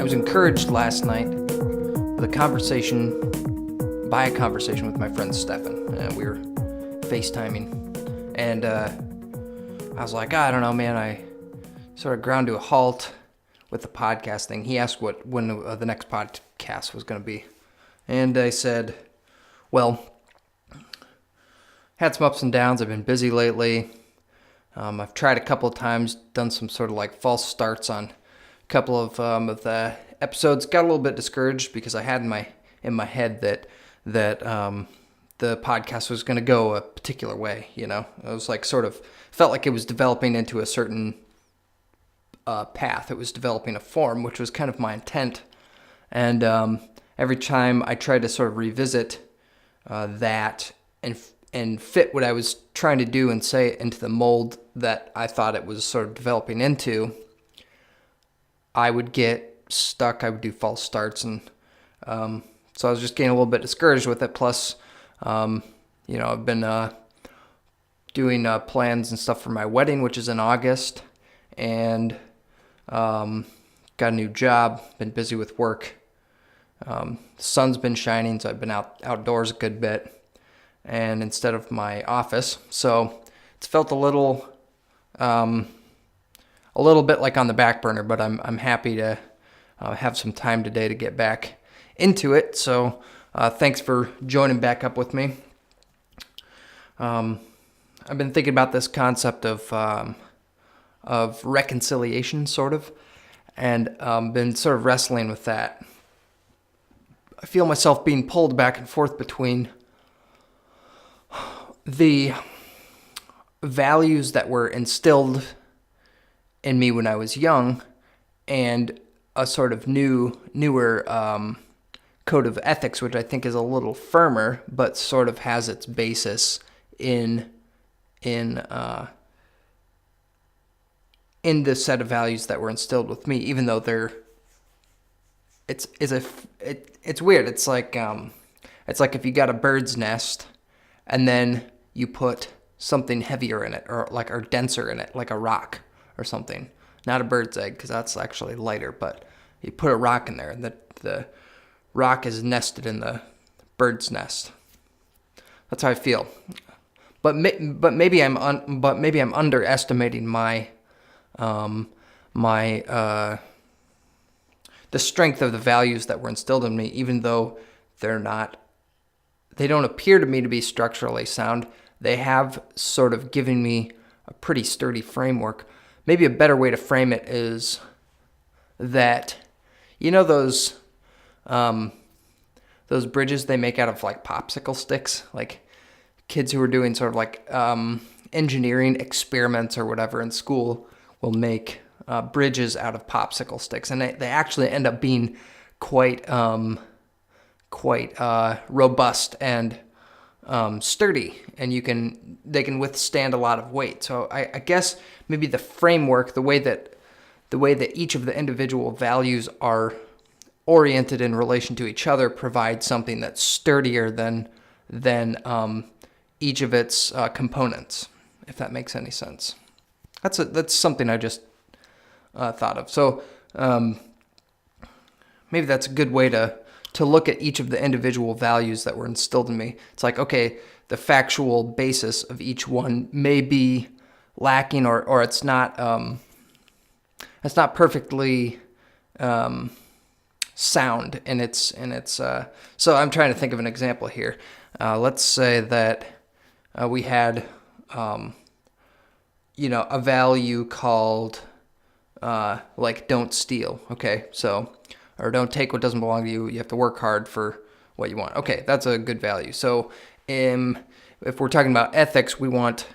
was encouraged last night with a conversation with my friend Stefan. We were FaceTiming, and I was like, I don't know, man. I sort of ground to a halt with the podcast thing. He asked when the next podcast was going to be, and I said, well, had some ups and downs. I've been busy lately. I've tried a couple of times, done some sort of like false starts on a couple of the episodes. Got a little bit discouraged because I had in my head that the podcast was going to go a particular way. You know, it was like sort of felt like it was developing into a certain path. It was developing a form, which was kind of my intent. And every time I tried to sort of revisit that and fit what I was trying to do and say into the mold that I thought it was sort of developing into, I would get stuck. I would do false starts, and so I was just getting a little bit discouraged with it. Plus, I've been doing plans and stuff for my wedding, which is in August, and got a new job. Been busy with work. The sun's been shining, so I've been outdoors a good bit, and instead of my office, so it's felt a little bit like on the back burner. But I'm happy to have some time today to get back into it. So thanks for joining back up with me. I've been thinking about this concept of reconciliation, sort of, and been sort of wrestling with that. I feel myself being pulled back and forth between the values that were instilled in me when I was young and a sort of newer code of ethics, which I think is a little firmer, but sort of has its basis in the set of values that were instilled with me, even though it's weird. It's like if you got a bird's nest and then you put something heavier in it or denser in it, like a rock or something. Not a bird's egg, because that's actually lighter, but you put a rock in there, and the rock is nested in the bird's nest. That's how I feel. But maybe I'm underestimating the strength of the values that were instilled in me, even though they don't appear to me to be structurally sound. They have sort of given me a pretty sturdy framework. Maybe a better way to frame it is that, you know, those bridges they make out of like popsicle sticks, like kids who are doing sort of like engineering experiments or whatever in school will make bridges out of popsicle sticks, and they actually end up being quite robust and sturdy, and they can withstand a lot of weight. So I guess maybe the framework, the way that each of the individual values are oriented in relation to each other, provides something that's sturdier than each of its components, if that makes any sense. That's something I just thought of. So maybe that's a good way to look at each of the individual values that were instilled in me. It's like, okay, the factual basis of each one may be lacking, or it's not perfectly sound in its. So I'm trying to think of an example here. Let's say that we had a value called like don't steal. Okay, so. Or don't take what doesn't belong to you. You have to work hard for what you want. Okay, that's a good value. So if we're talking about ethics, we want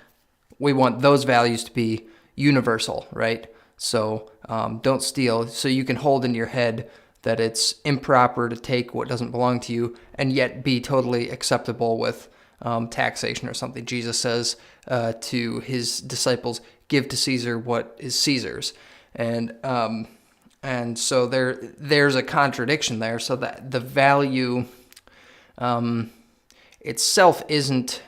those values to be universal, right? So don't steal. So you can hold in your head that it's improper to take what doesn't belong to you and yet be totally acceptable with taxation or something. Jesus says to his disciples, give to Caesar what is Caesar's. And so there's a contradiction there, so that the value itself isn't,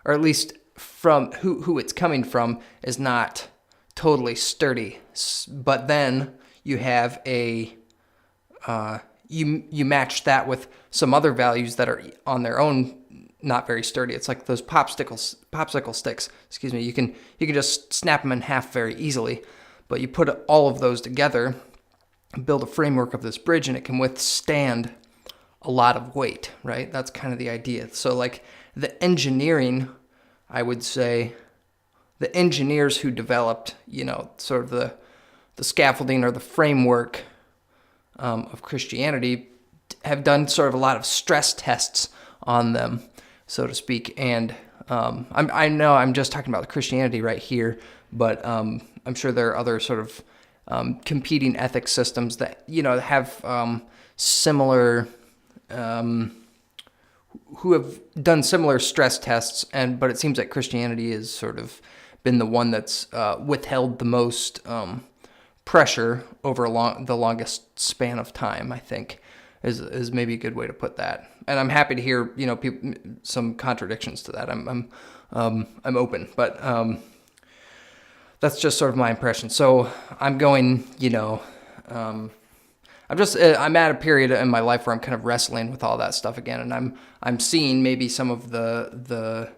or at least from who it's coming from, is not totally sturdy. But then you have a you match that with some other values that are on their own not very sturdy. It's like those popsicle sticks. Excuse me. You can just snap them in half very easily, but you put all of those together, build a framework of this bridge, and it can withstand a lot of weight. Right? That's kind of the idea. So like the engineering, I would say, the engineers who developed, sort of the scaffolding or the framework of Christianity have done sort of a lot of stress tests on them, so to speak. And I know I'm just talking about Christianity right here, but I'm sure there are other sort of competing ethics systems that have similar, who have done similar stress tests, but it seems like Christianity has sort of been the one that's withheld the most pressure over the longest span of time, I think, is maybe a good way to put that. And I'm happy to hear, some contradictions to that. I'm open, but that's just sort of my impression. So I'm going, I'm at a period in my life where I'm kind of wrestling with all that stuff again, and I'm seeing maybe some of the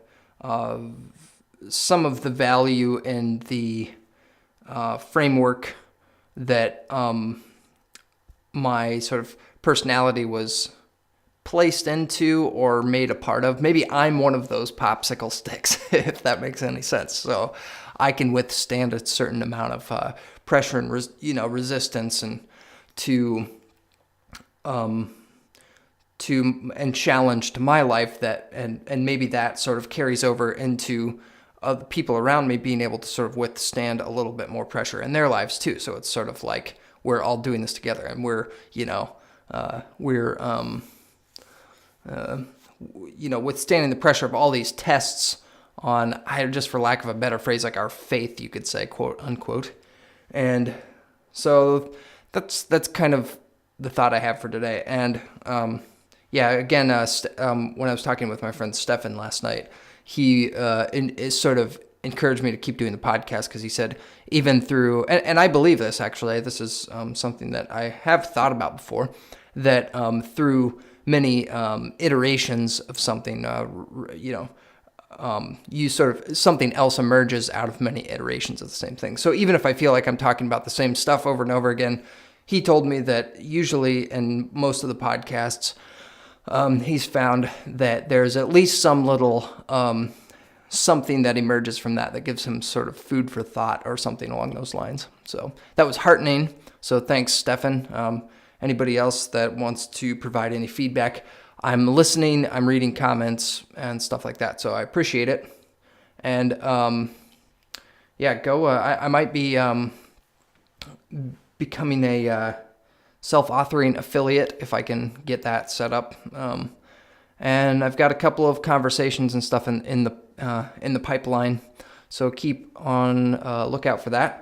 value in the framework that my sort of personality was placed into or made a part of. Maybe I'm one of those popsicle sticks, if that makes any sense. So I can withstand a certain amount of pressure and resistance, and and challenge to my life, that and maybe that sort of carries over into the people around me being able to sort of withstand a little bit more pressure in their lives too. So it's sort of like we're all doing this together, and we're withstanding the pressure of all these tests on, just for lack of a better phrase, like our faith, you could say, quote unquote. And so that's kind of the thought I have for today. And again, when I was talking with my friend Stefan last night, he sort of encouraged me to keep doing the podcast, because he said even through, and I believe this actually, this is something that I have thought about before, that through many iterations of something, you sort of, something else emerges out of many iterations of the same thing. So even if I feel like I'm talking about the same stuff over and over again, he told me that usually in most of the podcasts, he's found that there's at least some little something that emerges from that gives him sort of food for thought or something along those lines. So that was heartening. So thanks, Stefan. Anybody else that wants to provide any feedback, I'm listening, I'm reading comments and stuff like that. So I appreciate it. And I might be becoming a self-authoring affiliate if I can get that set up. And I've got a couple of conversations and stuff in the pipeline, so keep on lookout for that.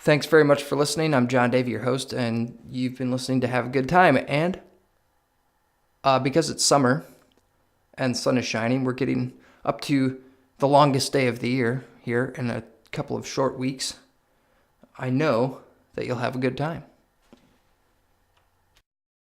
Thanks very much for listening. I'm John Davey, your host, and you've been listening to Have a Good Time. And because it's summer and sun is shining, we're getting up to the longest day of the year here in a couple of short weeks. I know that you'll have a good time.